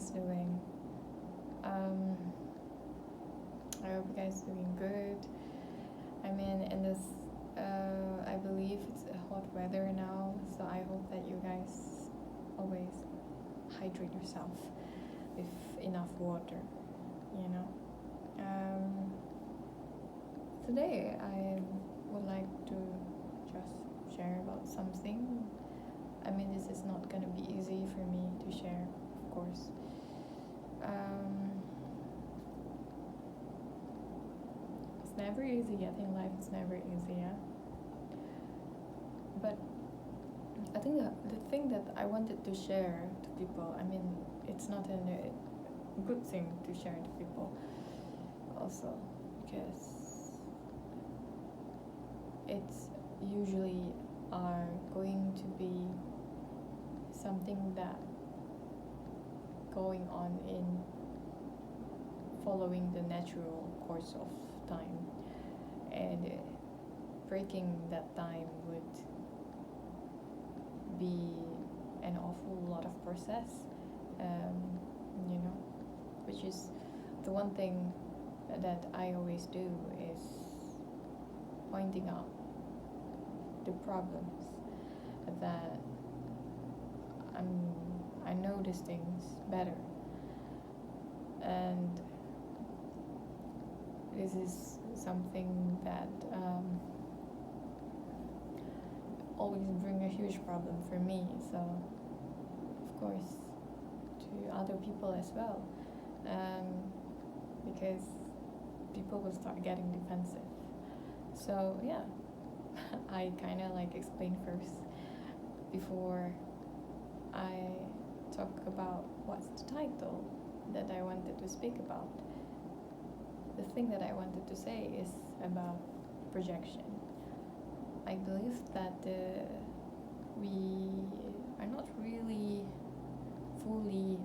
guys doing? Um, I hope you guys doing good. I mean, in this, I believe it's a hot weather now, so I hope that you guys always hydrate yourself with enough water. You know. Today I would like to just share about something. I mean, this is not gonna be easy for me to share, of course. It's never easy. I think life is never easy, yeah. But I think the thing that I wanted to share to people, I mean, it's not a good thing to share to people also, because it's usually are going to be something that going on in following the natural course of time, and breaking that time would be an awful lot of process, you know, which is the one thing that I always do is pointing out the problems that I notice things better, and this is something that always bring a huge problem for me, so of course to other people as well, because people will start getting defensive. So yeah, I kind of like explain first before I talk about what's the title that I wanted to speak about. The thing that I wanted to say is about projection. I believe that we are not really fully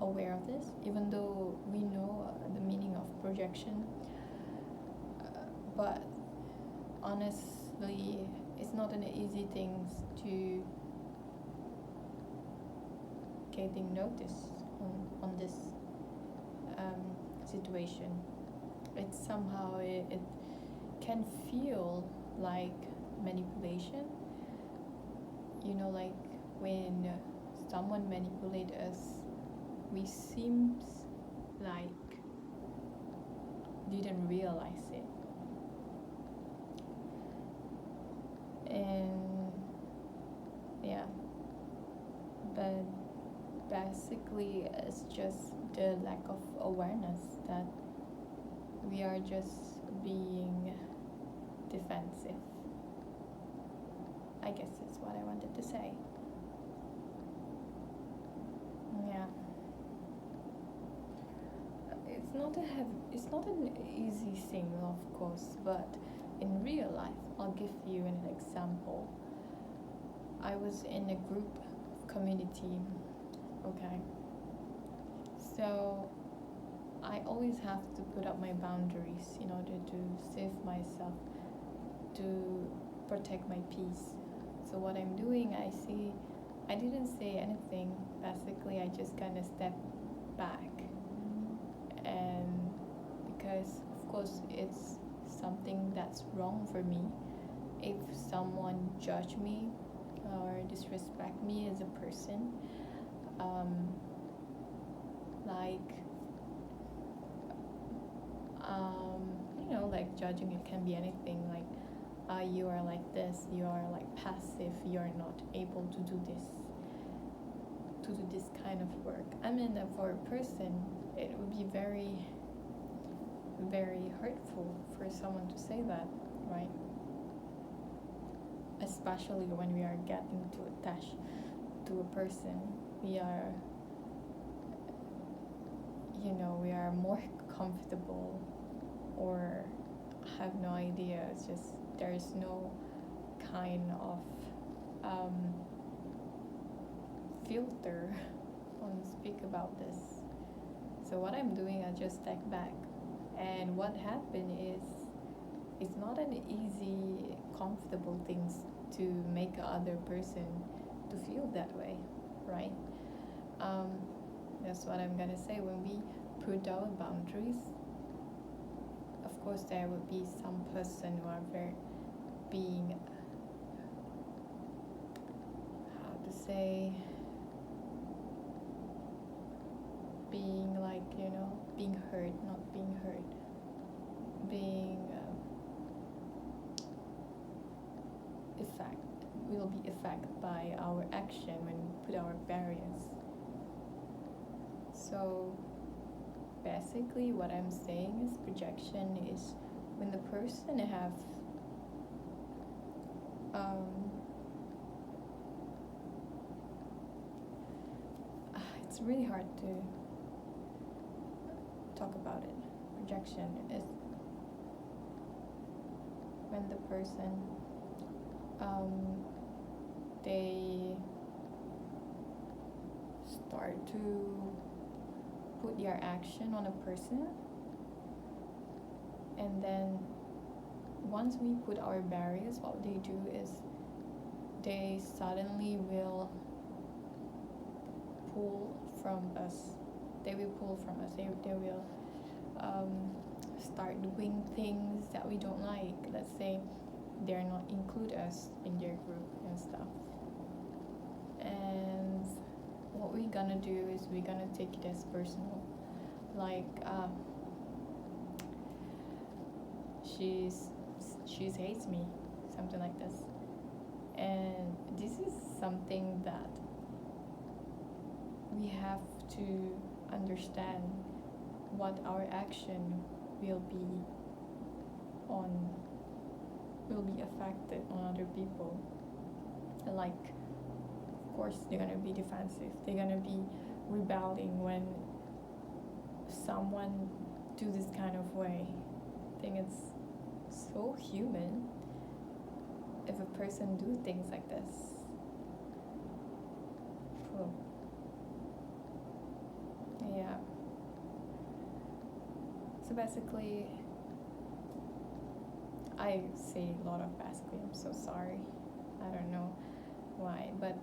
aware of this, even though we know the meaning of projection. But honestly, it's not an easy thing to getting notice on this situation. It's somehow it can feel like manipulation, you know, like when someone manipulates us, we seems like didn't realize it, and yeah, but basically it's just the lack of awareness that we are just being defensive. I guess that's what I wanted to say. Yeah. It's not an easy thing, of course, but in real life, I'll give you an example. I was in a group community, okay? So I always have to put up my boundaries in order to save myself, to protect my peace. So what I'm doing, I didn't say anything. Basically, I just kind of stepped back, and because of course it's something that's wrong for me if someone judge me or disrespect me as a person, like you know, like judging, it can be anything, like you are like this, you are like passive, you are not able to do this kind of work. I mean, for a person it would be very very hurtful for someone to say that, right? Especially when we are getting to attach to a person, we are, you know, we are more comfortable, or have no idea, it's just there's no kind of filter on speak about this. So what I'm doing, I just step back, and what happened is it's not an easy comfortable things to make other person to feel that way, right? that's what I'm gonna say. When we put our boundaries, of course there will be some person who are very being, how to say, being like, being hurt, not being hurt, being will be affected by our action when we put our barriers. So basically what I'm saying is projection is when the person have it's really hard to talk about it. Projection is when the person they start to put their action on a person, and then once we put our barriers, what they do is they suddenly will pull from us. They will pull from us. They will start doing things that we don't like. Let's say they're not include us in their group and stuff. And what we're gonna do is we're gonna take it as personal. Like she hates me, something like this. And this is something that we have to understand what our action will be affected on other people. Like, of course they're gonna be defensive, they're gonna be rebelling when someone do this kind of way. I think it's so human if a person do things like this. Cool. Yeah. So basically, I say a lot of basically, I'm so sorry. I don't know why, but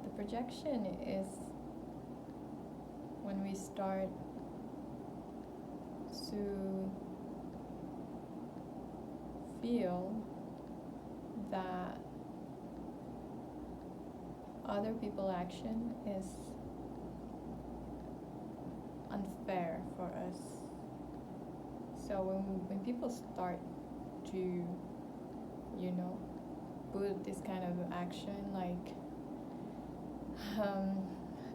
the projection is when we start to feel that other people's action is unfair for us. So when people start to, put this kind of action, like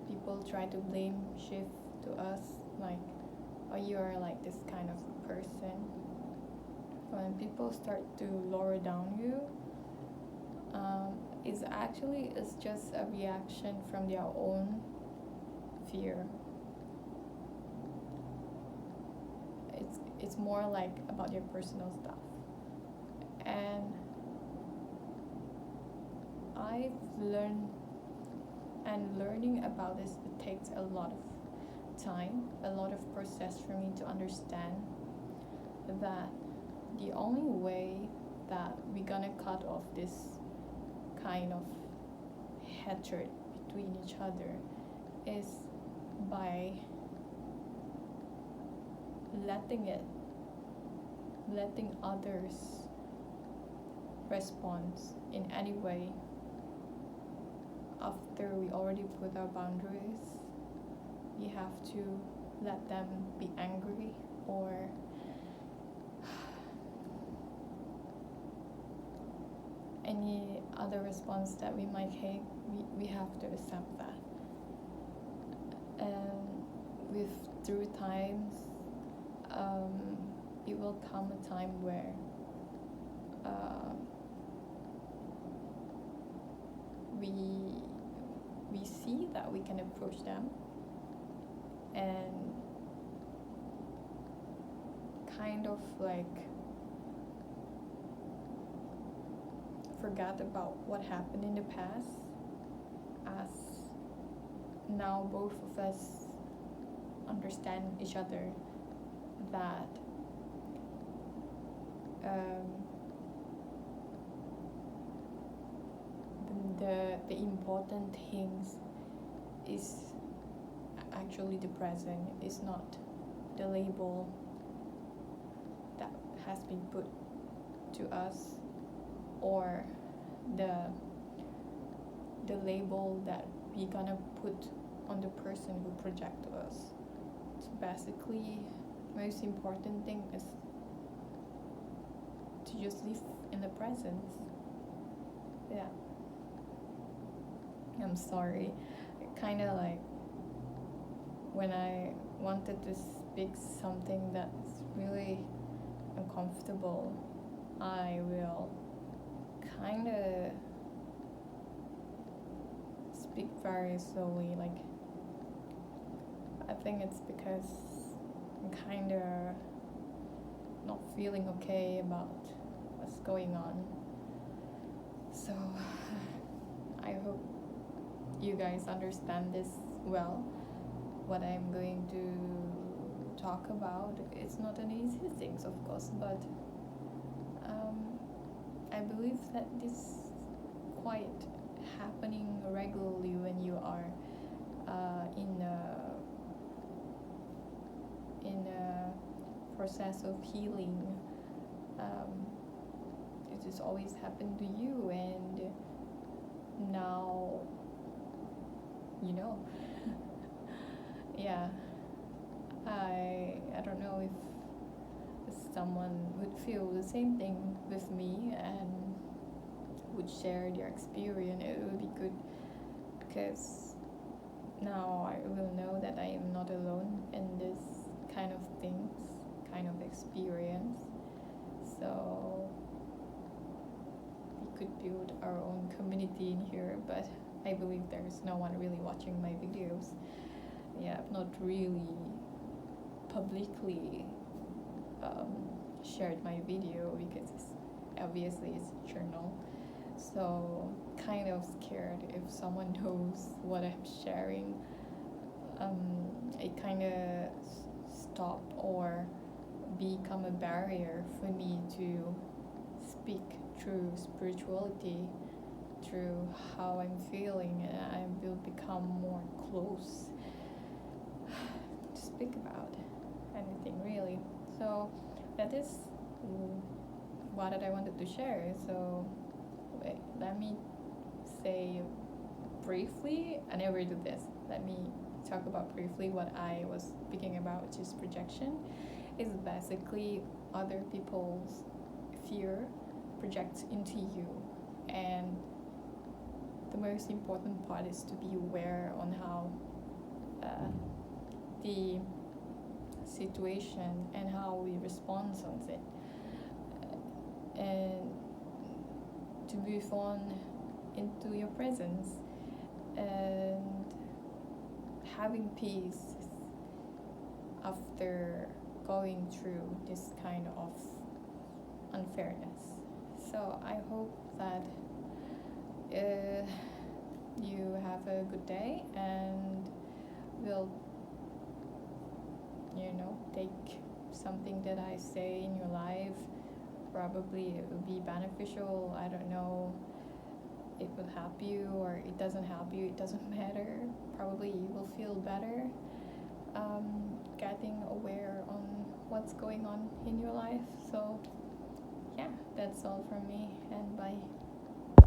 people try to blame shift to us, like, oh, you are like this kind of person. When people start to lower down you, it's just a reaction from their own fear. It's more like about your personal stuff. And I've learned, and learning about this, it takes a lot of time, a lot of process for me to understand that the only way that we're gonna cut off this kind of hatred between each other is by letting others respond in any way after we already put our boundaries. We have to let them be angry or any other response that we might hate. We have to accept that. And through times, it will come a time where we see that we can approach them and kind of like forgot about what happened in the past, as now both of us understand each other that the important things is spiritually depressing is not the label that has been put to us, or the label that we gonna put on the person who project to us. So basically, most important thing is to just live in the present. Yeah. I'm sorry. Kind of like when I wanted to speak something that's really uncomfortable, I will kind of speak very slowly. Like, I think it's because I'm kind of not feeling okay about what's going on. So I hope you guys understand this well. What I'm going to talk about, it's not an easy thing, of course, but I believe that this quite happening regularly when you are in a process of healing. It just always happened to you, and now you know. Yeah, I don't know if someone would feel the same thing with me and would share their experience. It would be good, because now I will know that I am not alone in this kind of things, kind of experience. So we could build our own community in here, but I believe there's no one really watching my videos. Yeah, I've not really publicly shared my video because obviously it's a journal. So kind of scared if someone knows what I'm sharing. It kind of stop or become a barrier for me to speak through spirituality, through how I'm feeling, and I will become more close to speak about anything really. So that is what I wanted to share. So wait, let me say briefly, I never do this, let me talk about briefly what I was speaking about, which is projection. Is basically other people's fear projects into you, and the most important part is to be aware on how the situation and how we respond on it, and to move on into your presence and having peace after going through this kind of unfairness. So I hope that you have a good day, and will take something that I say in your life. Probably it will be beneficial. I don't know, it will help you or it doesn't help you, it doesn't matter. Probably you will feel better getting aware on what's going on in your life. So yeah, that's all from me, and bye.